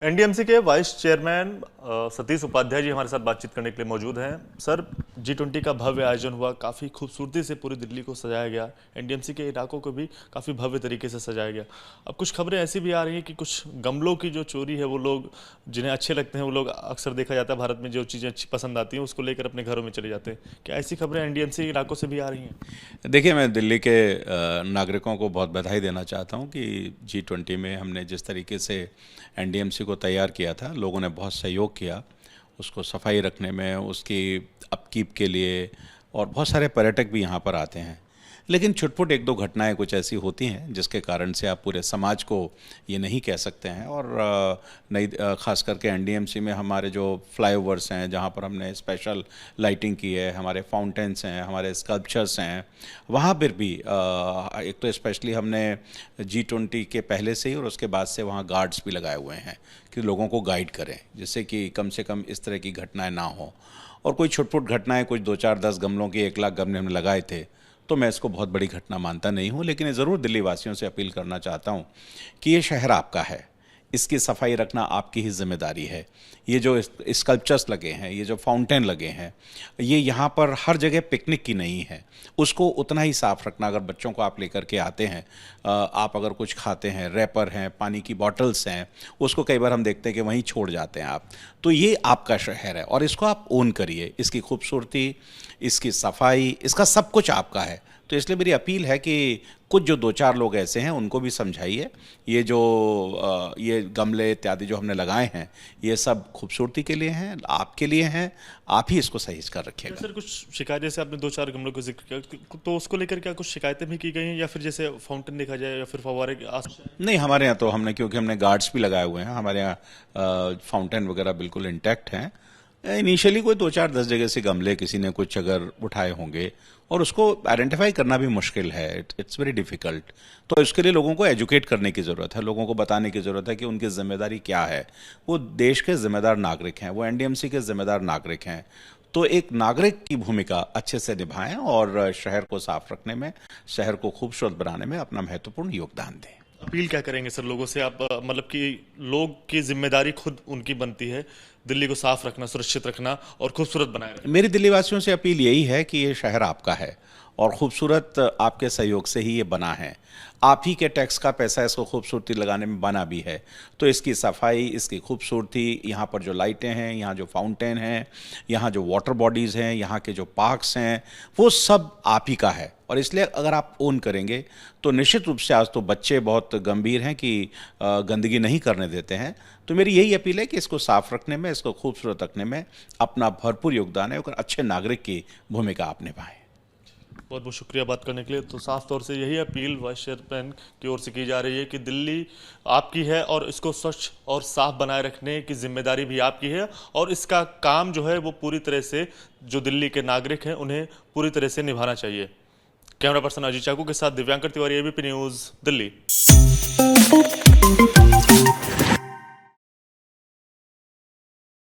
NDMC के vice chairman Satish Upadhyay ji हमारे साथ बातचीत करने के लिए मौजूद हैं। सर, G20 का भव्य आयोजन हुआ, काफ़ी खूबसूरती से पूरी दिल्ली को सजाया गया, एनडीएमसी के इलाकों को भी काफ़ी भव्य तरीके से सजाया गया। अब कुछ खबरें ऐसी भी आ रही हैं कि कुछ गमलों की जो चोरी है, वो लोग जिन्हें अच्छे लगते हैं वो लोग, अक्सर देखा जाता है भारत में जो चीज़ें अच्छी पसंद आती हैं उसको लेकर अपने घरों में चले जाते हैं। क्या ऐसी खबरें एनडीएमसी इलाकों से भी आ रही हैं? देखिए, मैं दिल्ली के नागरिकों को बहुत बधाई देना चाहता हूं कि G20 में हमने जिस तरीके से एनडीएमसी को तैयार किया था, लोगों ने बहुत सहयोग किया उसको सफाई रखने में, उसकी अपकीप के लिए। और बहुत सारे पर्यटक भी यहाँ पर आते हैं, लेकिन छुटपुट एक दो घटनाएं कुछ ऐसी होती हैं जिसके कारण से आप पूरे समाज को ये नहीं कह सकते हैं। और नई खास करके एनडीएमसी में हमारे जो फ्लाईओवर्स हैं, जहाँ पर हमने स्पेशल लाइटिंग की है, हमारे फाउंटेन्स हैं, हमारे स्कल्पचर्स हैं, वहाँ पर भी एक तो स्पेशली हमने G20 के पहले से ही और उसके बाद से वहाँ गार्ड्स भी लगाए हुए हैं कि लोगों को गाइड करें, जिससे कि कम से कम इस तरह की घटनाएं ना हो। और कोई छुटपुट घटनाएं, कुछ 2-4-10 गमलों की 1 लाख गमले हमने लगाए थे, तो मैं इसको बहुत बड़ी घटना मानता नहीं हूँ। लेकिन ज़रूर दिल्ली वासियों से अपील करना चाहता हूँ कि ये शहर आपका है, इसकी सफाई रखना आपकी ही जिम्मेदारी है। ये जो स्कल्पचर्स लगे हैं, ये जो फाउंटेन लगे हैं, ये यहाँ पर हर जगह पिकनिक की नहीं है, उसको उतना ही साफ़ रखना। अगर बच्चों को आप लेकर के आते हैं, आप अगर कुछ खाते हैं, रैपर हैं, पानी की बॉटल्स हैं, उसको कई बार हम देखते हैं कि वहीं छोड़ जाते हैं आप। तो ये आपका शहर है और इसको आप ओन करिए, इसकी खूबसूरती, इसकी सफाई, इसका सब कुछ आपका है। तो इसलिए मेरी अपील है कि कुछ जो 2-4 लोग ऐसे हैं उनको भी समझाइए, ये जो ये गमले इत्यादि जो हमने लगाए हैं, ये सब खूबसूरती के लिए हैं, आपके लिए हैं, आप ही इसको सही कर रखिएगा। सर, कुछ शिकायत, जैसे आपने 2-4 गमलों का जिक्र किया, तो उसको लेकर क्या कुछ शिकायतें भी की गई हैं, या फिर जैसे फाउंटेन देखा जाए या फिर फव्वारे के आस? नहीं, हमारे यहाँ तो हमने, क्योंकि हमने गार्ड्स भी लगाए हुए हैं, हमारे यहाँ फाउंटेन वगैरह बिल्कुल इंटैक्ट हैं। इनिशियली कोई 2-4-10 जगह से गमले किसी ने कुछ अगर उठाए होंगे, और उसको आइडेंटिफाई करना भी मुश्किल है, इट्स वेरी डिफ़िकल्ट। तो इसके लिए लोगों को एजुकेट करने की ज़रूरत है, लोगों को बताने की ज़रूरत है कि उनकी जिम्मेदारी क्या है। वो देश के जिम्मेदार नागरिक हैं, वो एनडीएमसी के जिम्मेदार नागरिक हैं। तो एक नागरिक की भूमिका अच्छे से निभाएं और शहर को साफ रखने में, शहर को खूबसूरत बनाने में अपना महत्वपूर्ण योगदान दें। अपील क्या करेंगे सर लोगों से आप, मतलब कि लोग की जिम्मेदारी खुद उनकी बनती है दिल्ली को साफ रखना, सुरक्षित रखना और खूबसूरत बनाए रखना। मेरी दिल्ली वासियों से अपील यही है कि ये शहर आपका है और खूबसूरत आपके सहयोग से ही ये बना है। आप ही के टैक्स का पैसा इसको खूबसूरती लगाने में बना भी है। तो इसकी सफाई, इसकी खूबसूरती, यहाँ पर जो लाइटें हैं, यहाँ जो फाउंटेन हैं, यहाँ जो वाटर बॉडीज़ हैं, यहाँ के जो पार्क्स हैं, वो सब आप ही का है। और इसलिए अगर आप ओन करेंगे तो निश्चित रूप से, आज तो बच्चे बहुत गंभीर हैं कि गंदगी नहीं करने देते हैं। तो मेरी यही अपील है कि इसको साफ रखने में, इसको खूबसूरत रखने में अपना भरपूर योगदान है और अच्छे नागरिक की भूमिका आप निभाएं। बहुत बहुत शुक्रिया बात करने के लिए। तो साफ तौर से यही अपील वाइस चेयरमैन की ओर से की जा रही है कि दिल्ली आपकी है और इसको स्वच्छ और साफ बनाए रखने की जिम्मेदारी भी आपकी है, और इसका काम जो है वो पूरी तरह से जो दिल्ली के नागरिक हैं उन्हें पूरी तरह से निभाना चाहिए। कैमरा पर्सन अजीत चाकू के साथ दिव्यांकर तिवारी, एबीपी न्यूज़, दिल्ली।